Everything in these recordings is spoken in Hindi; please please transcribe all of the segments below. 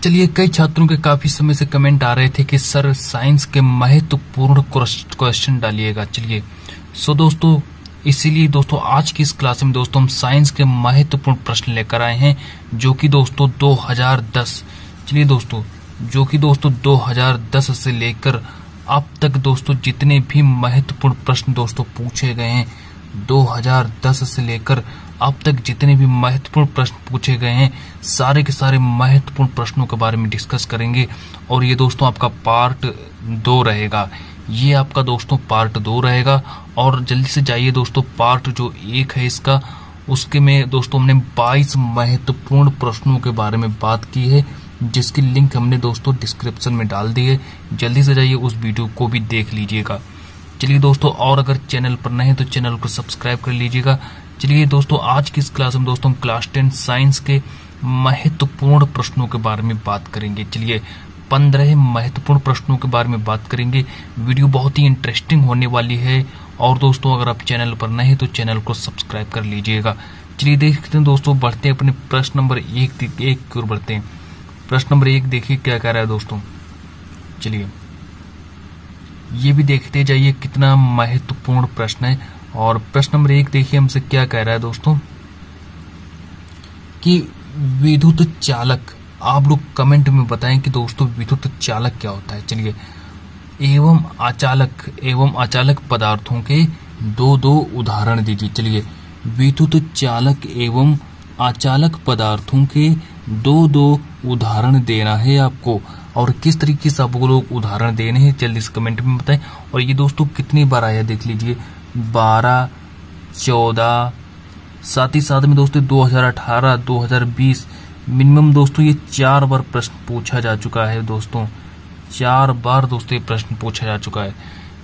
चलिए, कई छात्रों के काफी समय से कमेंट आ रहे थे कि सर साइंस के महत्वपूर्ण क्वेश्चन डालिएगा। चलिए दोस्तों, इसीलिए दोस्तों आज की इस क्लास में दोस्तों हम साइंस के महत्वपूर्ण प्रश्न लेकर आए हैं, जो कि दोस्तों 2010 चलिए दोस्तों जो कि दोस्तों 2010 से लेकर अब तक दोस्तों जितने भी महत्वपूर्ण प्रश्न दोस्तों पूछे गए हैं, 2010 से लेकर अब तक जितने भी महत्वपूर्ण प्रश्न पूछे गए हैं, सारे के सारे महत्वपूर्ण प्रश्नों के बारे में डिस्कस करेंगे। और ये दोस्तों आपका पार्ट 2 रहेगा, ये आपका दोस्तों पार्ट 2 रहेगा। और जल्दी से जाइए दोस्तों, पार्ट जो 1 है इसका, उसके में दोस्तों हमने 22 महत्वपूर्ण प्रश्नों के बारे में बात की है, जिसकी लिंक हमने दोस्तों डिस्क्रिप्शन में डाल दी है। जल्दी से जाइए उस वीडियो को भी देख लीजिएगा। चलिए दोस्तों, और अगर चैनल पर नए हैं तो चैनल को सब्सक्राइब कर लीजिएगा। चलिए दोस्तों, आज की इस क्लास में दोस्तों हम क्लास 10 साइंस के महत्वपूर्ण प्रश्नों के बारे में बात करेंगे। चलिए 15 महत्वपूर्ण प्रश्नों के बारे में बात करेंगे। वीडियो बहुत ही इंटरेस्टिंग होने वाली है। और दोस्तों अगर आप चैनल पर नए हैं तो चैनल को सब्सक्राइब कर लीजिएगा। चलिए देखते हैं दोस्तों, बढ़ते हैं अपने प्रश्न नंबर 1 की ओर बढ़ते हैं। प्रश्न नंबर 1 देखिए क्या कह रहा है दोस्तों। चलिए ये भी देखते जाइए कितना महत्वपूर्ण प्रश्न है। और प्रश्न नंबर 1 देखिए हमसे क्या कह रहा है दोस्तों कि विद्युत चालक, आप लोग कमेंट में बताएं कि दोस्तों विद्युत चालक क्या होता है। चलिए, एवं अचालक पदार्थों के दो उदाहरण दीजिए। चलिए, विद्युत चालक एवं अचालक पदार्थों के दो उदाहरण देना है आपको। और किस तरीके से आप लोग उदाहरण देने हैं जल्दी से कमेंट में बताएं। और ये दोस्तों कितनी बार आया देख लीजिए, 12, 14, साथ ही साथ में दोस्तों 2018, 2020, मिनिमम दोस्तों ये 4 बार प्रश्न पूछा जा चुका है दोस्तों। 4 बार दोस्तों ये प्रश्न पूछा जा चुका है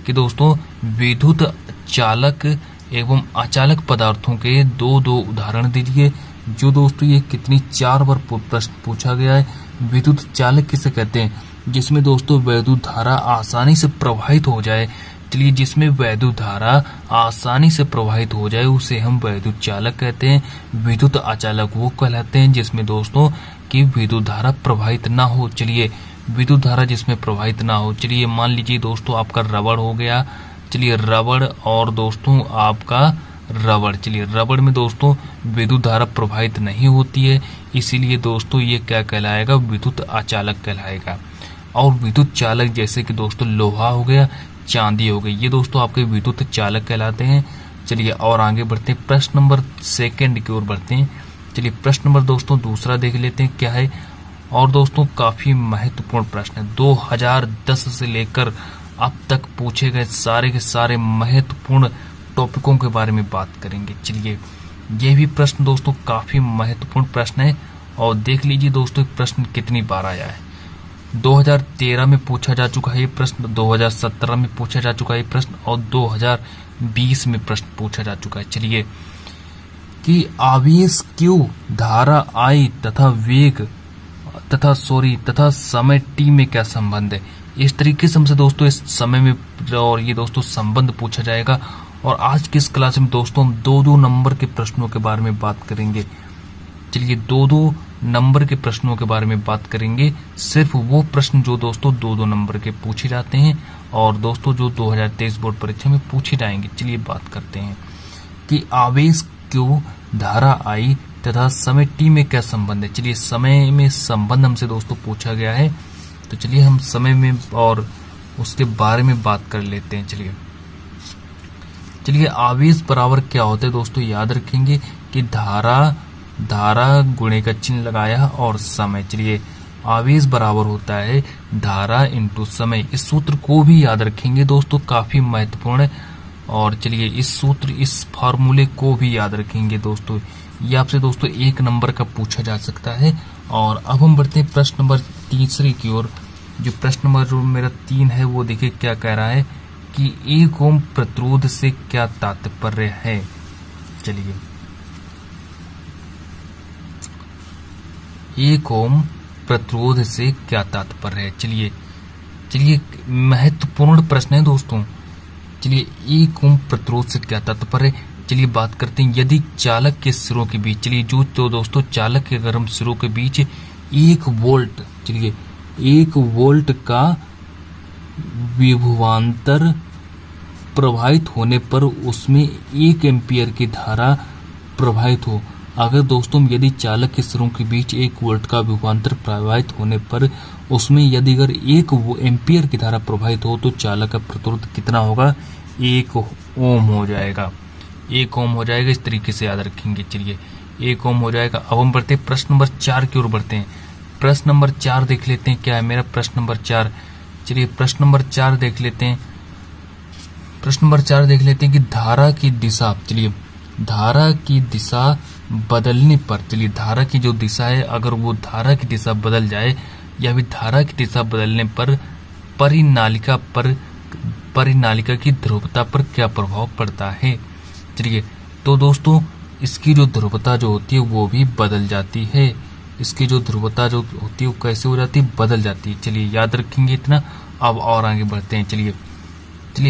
कि दोस्तों विद्युत चालक एवं अचालक पदार्थों के दो उदाहरण दीजिए। जो दोस्तों ये कितनी 4 बार प्रश्न पूछा गया है। विद्युत चालक किसे कहते हैं? जिसमें दोस्तों वैद्युत धारा आसानी से प्रवाहित हो जाए। चलिए, जिसमें वैद्युत धारा आसानी से प्रवाहित हो जाए उसे हम वैद्युत चालक कहते हैं। विद्युत अचालक वो कहलाते हैं जिसमें दोस्तों कि विद्युत धारा प्रवाहित ना हो। चलिए, विद्युत धारा जिसमें प्रवाहित ना हो। चलिए मान लीजिए दोस्तों आपका रबड़ हो गया। चलिए रबड़ और दोस्तों आपका रबड़। चलिए रबड़ में दोस्तों विद्युत धारा प्रवाहित नहीं होती है, इसीलिए दोस्तों ये क्या कहलाएगा? विद्युत अचालक कहलाएगा। और विद्युत चालक जैसे कि दोस्तों लोहा हो गया, चांदी हो गई, ये दोस्तों आपके विद्युत चालक कहलाते हैं। चलिए और आगे बढ़ते हैं, प्रश्न नंबर 2 की ओर बढ़ते हैं। चलिए प्रश्न नंबर दोस्तों 2 देख लेते हैं क्या है। और दोस्तों काफी महत्वपूर्ण प्रश्न है, 2010 से लेकर अब तक पूछे गए सारे के सारे महत्वपूर्ण टॉपिकों के बारे में बात करेंगे। चलिए ये भी प्रश्न दोस्तों काफी महत्वपूर्ण प्रश्न है। और देख लीजिए दोस्तों प्रश्न कितनी बार आया है। 2013 में पूछा जा चुका है ये प्रश्न, 2017 में पूछा जा चुका है ये प्रश्न, और 2020 में प्रश्न पूछा जा चुका है। चलिए कि आवेश Q, धारा I तथा वेग तथा समय T में क्या संबंध है? इस तरीके से हमसे दोस्तों इस समय में और ये दोस्तों संबंध पूछा जाएगा। और आज की इस क्लास में दोस्तों हम 2 नंबर के प्रश्नों के बारे में बात करेंगे। चलिए 2 नंबर के प्रश्नों के बारे में बात करेंगे। सिर्फ वो प्रश्न जो दोस्तों 2 नंबर के पूछे जाते हैं और दोस्तों जो 2023 बोर्ड परीक्षा में पूछे जाएंगे। चलिए बात करते हैं कि आवेश Q, धारा I तथा समय T में क्या संबंध है। चलिए समय में संबंध हमसे दोस्तों पूछा गया है, तो चलिए हम समय में और उसके बारे में बात कर लेते हैं। चलिए आवेश बराबर क्या होता है दोस्तों, याद रखेंगे कि धारा गुणे का चिन्ह लगाया और समय। चलिए आवेश बराबर होता है धारा इंटू समय। इस सूत्र को भी याद रखेंगे दोस्तों, काफी महत्वपूर्ण है। और चलिए इस फार्मूले को भी याद रखेंगे दोस्तों, ये आपसे दोस्तों 1 नंबर का पूछा जा सकता है। और अब हम बढ़ते हैं प्रश्न नंबर 3 की ओर। जो प्रश्न नंबर जो मेरा 3 है वो देखिए क्या कह रहा है कि 1 ओम प्रतिरोध से क्या तात्पर्य है। चलिए 1 ओम प्रतिरोध से क्या तात्पर्य है। चलिए महत्वपूर्ण प्रश्न है दोस्तों। चलिए 1 ओम प्रतिरोध से क्या तात्पर्य। चलिए बात करते हैं, यदि चालक के सिरों के बीच, चलिए जो तो दोस्तों चालक के गर्म सिरों के बीच 1 वोल्ट चलिए 1 वोल्ट का विभवांतर प्रवाहित होने पर उसमें 1 एम्पियर की धारा प्रवाहित हो। अगर दोस्तों यदि चालक के सिरों के बीच 1 वोल्ट का विभवांतर प्रवाहित होने पर उसमें यदि अगर 1 एम्पियर की धारा प्रवाहित हो तो चालक का प्रतिरोध कितना होगा? 1 ओम हो जाएगा। 1 ओम हो जाएगा। इस तरीके से याद रखेंगे। चलिए 1 ओम हो जाएगा। अब हम बढ़ते हैं प्रश्न नंबर 4 की ओर बढ़ते हैं। प्रश्न नंबर 4 देख लेते हैं क्या है मेरा प्रश्न नंबर 4। चलिए प्रश्न नंबर 4 देख लेते हैं। प्रश्न नंबर 4 देख लेते हैं कि धारा की दिशा, चलिए धारा की दिशा बदलने पर, चलिए धारा की जो दिशा है अगर वो धारा की दिशा बदल जाए या फिर धारा की दिशा बदलने पर परिनालिका की ध्रुवता पर क्या प्रभाव पड़ता है। चलिए तो दोस्तों इसकी जो ध्रुवता जो होती है वो भी बदल जाती है। इसकी जो ध्रुवता जो होती है वो कैसे हो जाती है? बदल जाती है। चलिए याद रखेंगे इतना। अब और आगे बढ़ते हैं। चलिए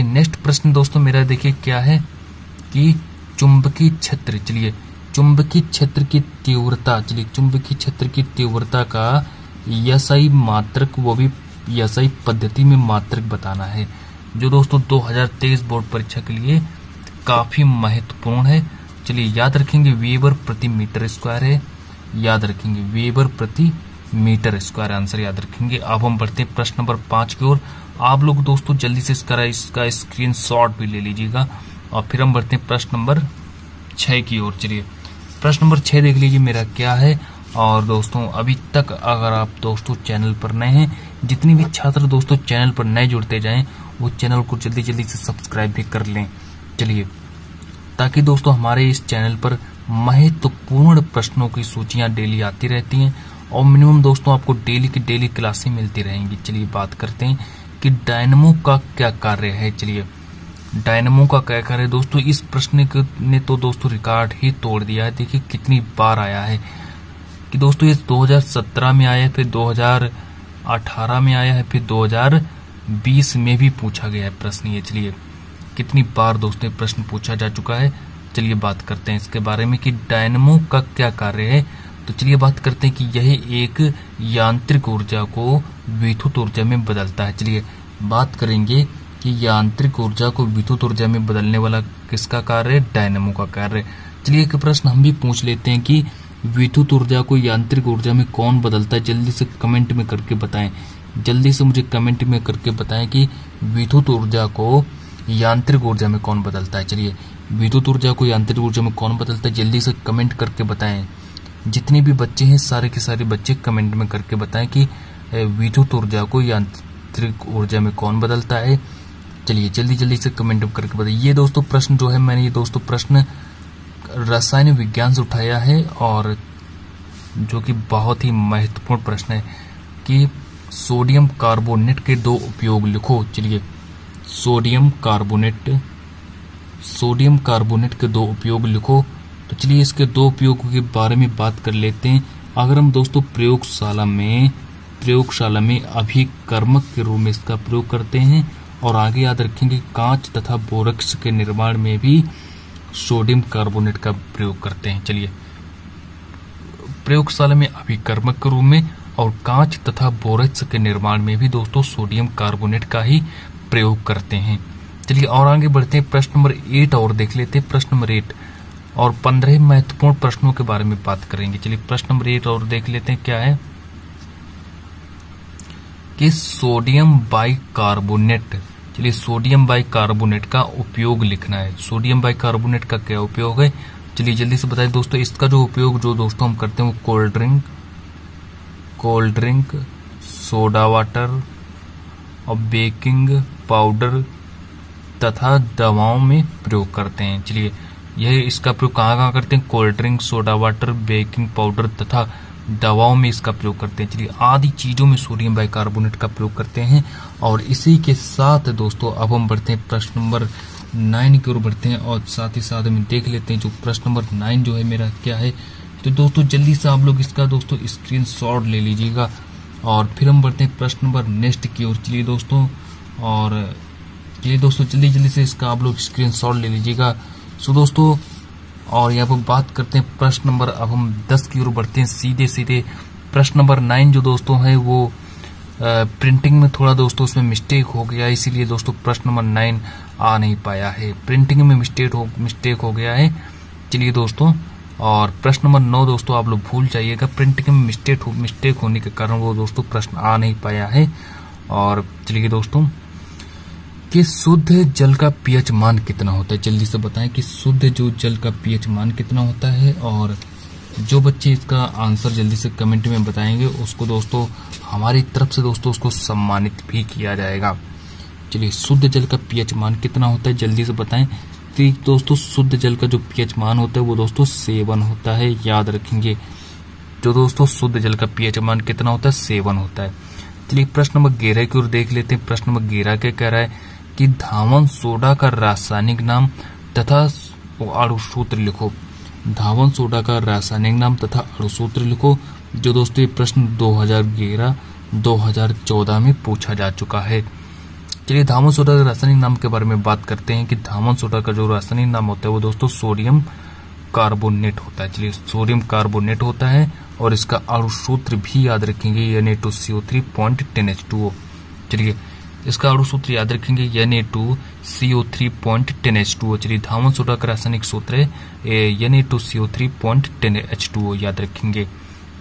नेक्स्ट प्रश्न दोस्तों मेरा देखिए क्या है कि चुंबकीय क्षेत्र, चलिए चुंबकीय क्षेत्र की तीव्रता, चलिए चुंबकीय क्षेत्र की तीव्रता का एसआई मात्रक, वो भी एसआई पद्धति में मात्रक बताना है, जो दोस्तों 2023 बोर्ड परीक्षा के लिए काफी महत्वपूर्ण है। चलिए याद रखेंगे वेबर प्रति मीटर स्क्वायर है। याद रखेंगे वेबर प्रति मीटर स्क्वायर आंसर याद रखेंगे। अब हम बढ़ते हैं प्रश्न नंबर 5 की ओर। आप लोग दोस्तों जल्दी से इसका स्क्रीनशॉट भी ले लीजिएगा। और फिर हम बढ़ते हैं प्रश्न नंबर 6 की ओर। चलिए प्रश्न नंबर 6 देख लीजिए मेरा क्या है। और दोस्तों अभी तक अगर आप दोस्तों चैनल पर नए हैं, जितनी भी छात्र दोस्तों चैनल पर नए जुड़ते जाएं वो चैनल को जल्दी जल्दी से सब्सक्राइब भी कर लें। चलिए ताकि दोस्तों हमारे इस चैनल पर महत्वपूर्ण प्रश्नों की सूचियां डेली आती रहती हैं और मिनिमम दोस्तों आपको डेली की डेली क्लासें मिलती रहेंगी। चलिए बात करते हैं कि डायनमो का क्या कार्य है। चलिए डायनमो का क्या कार्य है दोस्तों, इस प्रश्न ने तो दोस्तों रिकॉर्ड ही तोड़ दिया है। देखिए कितनी बार आया है कि दोस्तों ये 2017 में आया है, फिर 2018 में आया है, फिर 2020 में भी पूछा गया है प्रश्न ये। चलिए कितनी बार दोस्तों प्रश्न पूछा जा चुका है। चलिए बात करते हैं इसके बारे में कि डायनमो का क्या कार्य है। तो चलिए बात करते हैं कि यह एक यांत्रिक ऊर्जा को विद्युत ऊर्जा में बदलता है। चलिए बात करेंगे कि यांत्रिक ऊर्जा को विद्युत ऊर्जा में बदलने वाला किसका कार्य है? डायनमो का कार्य। चलिए एक प्रश्न हम भी पूछ लेते हैं कि विद्युत ऊर्जा को यांत्रिक ऊर्जा में कौन बदलता है? जल्दी से कमेंट में करके बताएं। जल्दी से मुझे कमेंट में करके बताएं कि विद्युत ऊर्जा को यांत्रिक ऊर्जा में कौन बदलता है। चलिए विद्युत ऊर्जा को यांत्रिक ऊर्जा में कौन बदलता है, जल्दी से कमेंट करके बताएं। जितने भी बच्चे हैं सारे के सारे बच्चे कमेंट में करके बताएं कि विद्युत ऊर्जा को यांत्रिक ऊर्जा में कौन बदलता है। चलिए जल्दी जल्दी से कमेंट करके बताइए। ये दोस्तों प्रश्न जो है मैंने ये दोस्तों प्रश्न रसायन विज्ञान से उठाया है और जो कि बहुत ही महत्वपूर्ण प्रश्न है कि सोडियम कार्बोनेट के 2 उपयोग लिखो। चलिए सोडियम कार्बोनेट के 2 उपयोग लिखो। तो चलिए इसके 2 उपयोगों के बारे में बात कर लेते हैं। अगर हम दोस्तों प्रयोगशाला में अभिकर्मक के रूप में इसका प्रयोग करते हैं और आगे याद रखेंगे कांच तथा बोरक्स के निर्माण में भी सोडियम कार्बोनेट का प्रयोग करते हैं। चलिए प्रयोगशाला में अभिकर्मक के रूप में और कांच तथा बोरक्स के निर्माण में भी दोस्तों सोडियम कार्बोनेट का ही प्रयोग करते हैं। चलिए और आगे बढ़ते हैं प्रश्न नंबर 8 और देख लेते हैं प्रश्न नंबर 8 और 15 महत्वपूर्ण प्रश्नों के बारे में बात करेंगे। चलिए प्रश्न नंबर 8 और देख लेते हैं क्या है कि सोडियम बाइकार्बोनेट। चलिए सोडियम बाइकार्बोनेट का उपयोग लिखना है। सोडियम बाइकार्बोनेट का क्या उपयोग है? चलिए जल्दी से बताइए दोस्तों। इसका जो उपयोग जो दोस्तों हम करते हैं वो कोल्ड ड्रिंक, सोडा वाटर और बेकिंग पाउडर तथा दवाओं में प्रयोग करते हैं। चलिए यह इसका प्रयोग कहाँ करते हैं? Cold drink, soda water, baking powder तथा दवाओं में इसका प्रयोग करते हैं। चलिए आदि चीजों में सोडियम बाइकार्बोनेट का प्रयोग करते हैं। और इसी के साथ दोस्तों अब हम बढ़ते हैं प्रश्न नंबर 9 की ओर बढ़ते हैं और साथ ही साथ हम देख लेते हैं जो प्रश्न नंबर 9 जो है मेरा क्या है। तो दोस्तों जल्दी से आप लोग इसका दोस्तों स्क्रीनशॉट ले लीजिएगा और फिर हम बढ़ते हैं प्रश्न नंबर नेक्स्ट की ओर। चलिए दोस्तों जल्दी जल्दी से इसका आप लोग स्क्रीनशॉट ले लीजिएगा। सो दोस्तों और यहाँ पर बात करते हैं प्रश्न नंबर, अब हम 10 की ओर बढ़ते हैं सीधे सीधे प्रश्न नंबर 9 जो दोस्तों है वो प्रिंटिंग में थोड़ा दोस्तों उसमें मिस्टेक हो गया, इसीलिए दोस्तों प्रश्न नंबर 9 आ नहीं पाया है। प्रिंटिंग में मिस्टेक हो गया है। चलिए दोस्तों, और प्रश्न नंबर 9 दोस्तों आप लोग भूल जाइएगा, प्रिंटिंग में मिस्टेक होने के कारण वो दोस्तों प्रश्न आ नहीं पाया है। और चलिए दोस्तों, कि शुद्ध जल का पीएच मान कितना होता है, जल्दी से बताएं कि शुद्ध जो जल का पीएच मान कितना होता है। और जो बच्चे इसका आंसर जल्दी से कमेंट में बताएंगे उसको दोस्तों हमारी तरफ से दोस्तों उसको सम्मानित भी किया जाएगा। चलिए, शुद्ध जल का पीएच मान कितना होता है जल्दी से बताएं। तो दोस्तों शुद्ध जल का जो पीएच मान होता है वो दोस्तों 7 होता है, याद रखेंगे। जो दोस्तों शुद्ध जल का पीएच मान कितना होता है, 7 होता है। चलिए, प्रश्न नंबर 11 की ओर देख लेते हैं। प्रश्न नंबर 11 क्या कह रहा है कि धावन सोडा का रासायनिक नाम तथा अणुसूत्र लिखो। धावन सोडा का रासायनिक नाम तथा अणुसूत्र लिखो। जो दोस्तों ये प्रश्न 2011-2014 में पूछा जा चुका है। चलिए, धावन सोडा के रासायनिक नाम के बारे में बात करते हैं कि धावन सोडा का जो रासायनिक नाम होता है वो दोस्तों सोडियम कार्बोनेट होता है। चलिए, सोडियम कार्बोनेट होता है और इसका अणुसूत्र भी याद रखेंगे Na2CO3.10H2O। चलिए, इसका अणुसूत्र याद रखेंगे Na2CO3.10H2O। चलिए, धावन सोडा का रासायनिक सूत्र है Na2CO3.10H2O, याद रखेंगे।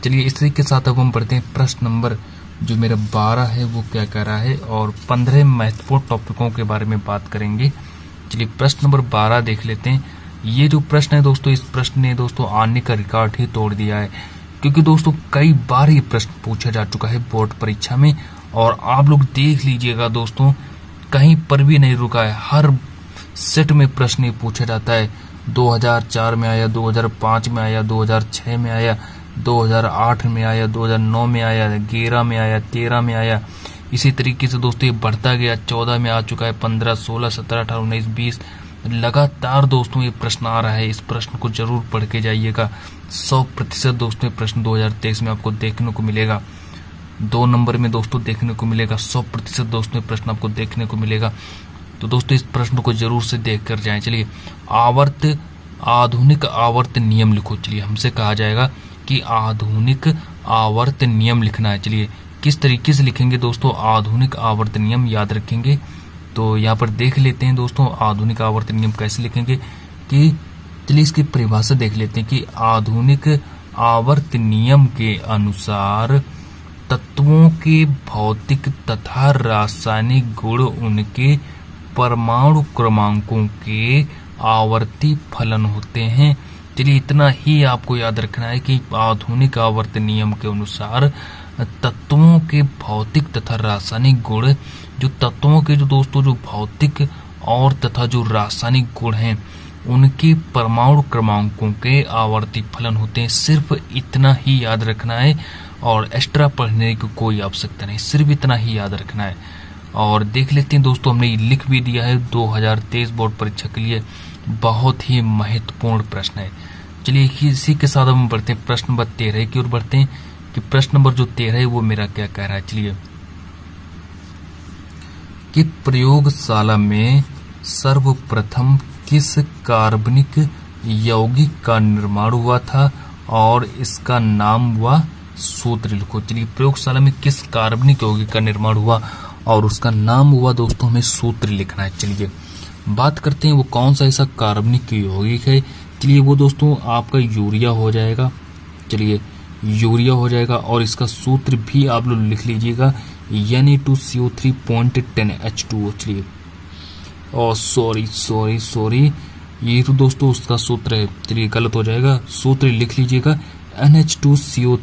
चलिए, इसी के साथ अब हम पढ़ते हैं प्रश्न नंबर जो मेरा 12 है वो क्या कह रहा है, और 15 महत्वपूर्ण टॉपिकों के बारे में बात करेंगे। चलिए, प्रश्न नंबर 12 देख लेते हैं। ये जो प्रश्न है दोस्तों, इस प्रश्न ने दोस्तों आने का रिकॉर्ड ही तोड़ दिया है, क्योंकि दोस्तों कई बार ये प्रश्न पूछा जा चुका है बोर्ड परीक्षा में। और आप लोग देख लीजिएगा दोस्तों, कहीं पर भी नहीं रुका है, हर सेट में प्रश्न ये पूछा जाता है। 2004 में आया, 2005 में आया, 2006 में आया, 2008 में आया, 2009 में आया, 11 में आया, 13 में आया। इसी तरीके से दोस्तों ये बढ़ता गया, 14 में आ चुका है, 15, 16, 17, 18, 19, 20 लगातार दोस्तों ये प्रश्न आ रहा है। इस प्रश्न को जरूर पढ़ के जाइएगा। 100% दोस्तों ये प्रश्न 2023 में आपको देखने को मिलेगा। 2 नंबर में दोस्तों देखने को मिलेगा। 100% दोस्तों ये प्रश्न आपको देखने को मिलेगा। तो दोस्तों इस प्रश्न को जरूर से देख कर जाएं। चलिए, आधुनिक आवर्त नियम लिखो। चलिए, हमसे कहा जाएगा कि आधुनिक आवर्त नियम लिखना है। चलिए, किस तरीके से लिखेंगे दोस्तों आधुनिक आवर्त नियम, याद रखेंगे। तो यहाँ पर देख लेते हैं दोस्तों आधुनिक आवर्त नियम कैसे लिखेंगे। कि चलिए इसकी परिभाषा देख लेते हैं कि आधुनिक आवर्त नियम के अनुसार तत्वों के भौतिक तथा रासायनिक गुण उनके परमाणु क्रमांकों के आवर्ती फलन होते हैं। चलिए, इतना ही आपको याद रखना है कि आधुनिक आवर्त नियम के अनुसार तत्वों के भौतिक तथा रासायनिक गुण, जो तत्वों के जो दोस्तों जो भौतिक और तथा जो रासायनिक गुण हैं उनके परमाणु क्रमांकों के आवर्ती फलन होते हैं। सिर्फ इतना ही याद रखना है और एक्स्ट्रा पढ़ने की कोई आवश्यकता नहीं, सिर्फ इतना ही याद रखना है। और देख लेते हैं दोस्तों, हमने लिख भी दिया है 2023 बोर्ड परीक्षा के लिए बहुत ही महत्वपूर्ण प्रश्न है। चलिए, इसी के साथ हम बढ़ते हैं प्रश्न नंबर 13 की ओर बढ़ते हैं कि प्रश्न नंबर जो 13 है वो मेरा क्या कह रहा है। चलिए, कि प्रयोगशाला में सर्वप्रथम किस कार्बनिक यौगिक का निर्माण हुआ था और इसका नाम व सूत्र लिखो। चलिए, प्रयोगशाला में किस कार्बनिक यौगिक का निर्माण हुआ और उसका नाम हुआ दोस्तों हमें सूत्र लिखना है। चलिए, बात करते हैं वो कौन सा ऐसा कार्बनिक यौगिक है। चलिए, वो दोस्तों आपका यूरिया हो जाएगा। चलिए, यूरिया हो जाएगा और इसका सूत्र भी आप लोग लिख लीजिएगा Na2CO3.10H2O। चलिए, और सॉरी ये तो दोस्तों उसका सूत्र है। चलिए, गलत हो जाएगा, सूत्र लिख लीजिएगा NH2CO।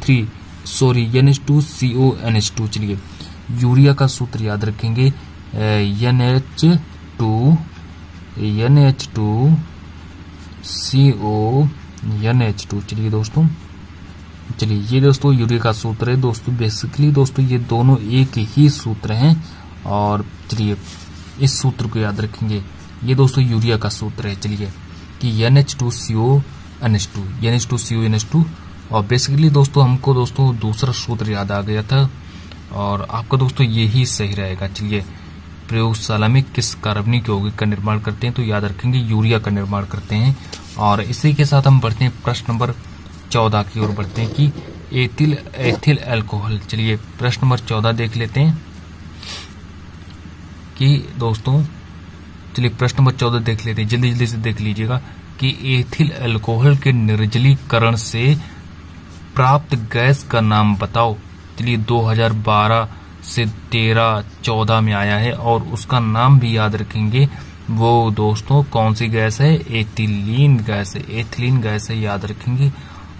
चलिए, यूरिया का सूत्र याद रखेंगे NH2CO। चलिए दोस्तों, चलिए ये दोस्तों यूरिया का सूत्र है दोस्तों। बेसिकली दोस्तों ये दोनों एक ही सूत्र हैं और चलिए इस सूत्र को याद रखेंगे। ये दोस्तों यूरिया का सूत्र है। चलिए कि NH2CO NH2 और बेसिकली दोस्तों हमको दोस्तों दूसरा सूत्र याद आ गया था और आपका दोस्तों ये ही सही रहेगा। चलिए, प्रयोगशाला में किस कार्बनिक यौगिक का निर्माण करते हैं तो याद रखेंगे यूरिया का निर्माण करते हैं। और इसी के साथ हम बढ़ते हैं प्रश्न नंबर 14 की ओर बढ़ते हैं कि एथिल अल्कोहल। चलिए प्रश्न नंबर 14 देख लेते हैं कि दोस्तों, चलिए प्रश्न नंबर 14 देख लेते हैं, जल्दी जल्दी से देख लीजिएगा कि एथिल अल्कोहल के निर्जलीकरण से प्राप्त गैस का नाम बताओ। चलिए 2012 से 13, 14 में आया है और उसका नाम भी याद रखेंगे। वो दोस्तों कौन सी गैस है? एथिलीन गैस है, एथिलीन गैस है, याद रखेंगे।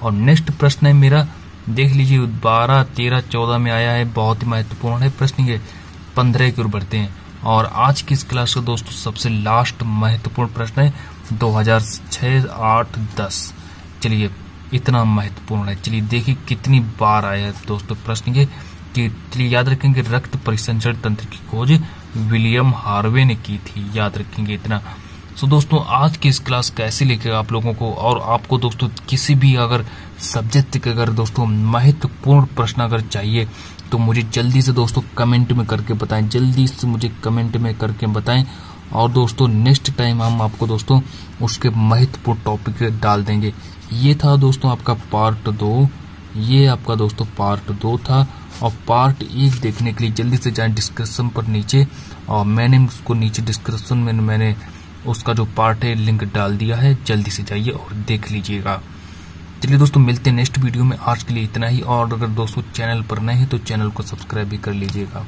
और नेक्स्ट प्रश्न है मेरा, देख लीजिए 12, 13, 14 में आया है, बहुत ही महत्वपूर्ण है प्रश्न ये। 15 की ओर बढ़ते हैं और आज की इस क्लास का दोस्तों सबसे लास्ट महत्वपूर्ण प्रश्न है 2006, 8, 10। चलिए इतना महत्वपूर्ण है। चलिए देखिए कितनी बार आया है दोस्तों प्रश्न ये कि, चलिए याद रखेंगे रक्त परिसंचरण तंत्र की खोज विलियम हार्वे ने की थी, याद रखेंगे इतना। सो दोस्तों आज की इस क्लास कैसी लिखेगा आप लोगों को, और आपको दोस्तों किसी भी अगर सब्जेक्ट के अगर दोस्तों महत्वपूर्ण प्रश्न अगर चाहिए तो मुझे जल्दी से दोस्तों कमेंट में करके बताएं, जल्दी से मुझे कमेंट में करके बताएं। और दोस्तों नेक्स्ट टाइम हम आपको दोस्तों उसके महत्वपूर्ण टॉपिक डाल देंगे। ये था दोस्तों आपका पार्ट 2, ये आपका दोस्तों पार्ट 2 था। और पार्ट 1 देखने के लिए जल्दी से जाएं डिस्क्रिप्शन पर नीचे, और मैंने उसको नीचे डिस्क्रिप्शन में मैंने उसका जो पार्ट है लिंक डाल दिया है, जल्दी से जाइए और देख लीजिएगा। चलिए दोस्तों मिलते हैं नेक्स्ट वीडियो में, आज के लिए इतना ही। और अगर दोस्तों चैनल पर नए हैं तो चैनल को सब्सक्राइब भी कर लीजिएगा।